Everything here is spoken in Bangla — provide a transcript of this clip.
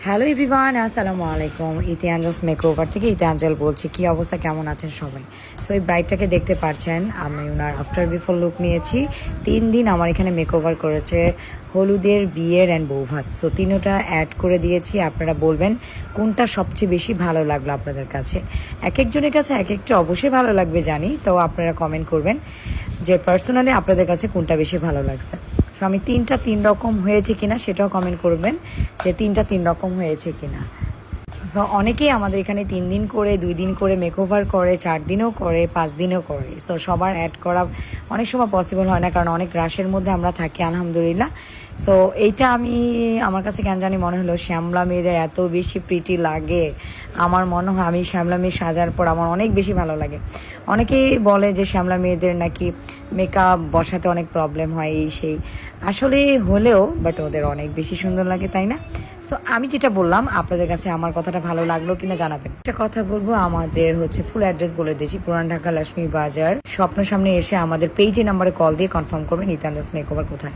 হ্যালো এভরিওয়ান, আসসালামু আলাইকুম। ইতিহাঞ্জলস মেকওভার থেকে ইতিহাঞ্জল বলছি। কি অবস্থা, কেমন আছেন সবাই? সো এই ব্রাইডটাকে দেখতে পাচ্ছেন, আমি ওনার আফটার বিফোর লুক নিয়েছি। 3 দিন আমার এখানে মেকওভার করেছে, হলুদের, বিয়ের অ্যান্ড বৌভাত। সো তিনোটা অ্যাড করে দিয়েছি। আপনারা বলবেন কোনটা সবচেয়ে বেশি ভালো লাগলো আপনাদের কাছে। এক একজনের কাছে এক একটা অবশ্যই ভালো লাগবে জানি, তো আপনারা কমেন্ট করবেন যে পার্সোনালি আপনাদের কাছে কোনটা বেশি ভালো লাগছে। সো আমি তিন রকম হয়েছে কিনা সেটাও কমেন্ট করবেন যে তিন রকম হয়েছে কিনা। সো অনেকেই আমাদের এখানে 3 দিন করে, 2 দিন করে মেকওভার করে, 4 দিনও করে, 5 দিনও করে। সো সবার অ্যাড করা অনেক সময় পসিবল হয় না, কারণ অনেক রাশের মধ্যে আমরা থাকি আলহামদুলিল্লাহ। সো এইটা আমার কাছে কেন জানি মনে হলো শ্যামলা মেয়েদের এত বেশি প্রিটি লাগে। আমার মনে হয় আমি শ্যামলা মেয়ে সাজার পর আমার অনেক বেশি ভালো লাগে। অনেকেই বলে যে শ্যামলা মেয়েদের নাকি মেকআপ বসাতে অনেক প্রবলেম হয়, এই সেই। আসলে হলেও বাট ওদের অনেক বেশি সুন্দর লাগে, তাই না? সো আমি যেটা বললাম, আপনাদের কাছে আমার কথাটা ভালো লাগলো কিনা জানাবেন। একটা কথা বলবো, আমাদের ফুল অ্যাড্রেস বলে দিয়েছি, পুরান ঢাকা লক্ষ্মী বাজার। স্বপ্ন সামনে এসে আমাদের পেজে নাম্বারে কল দিয়ে কনফার্ম করবেন ইতিহাঞ্জলস মেকওভার কোথায়।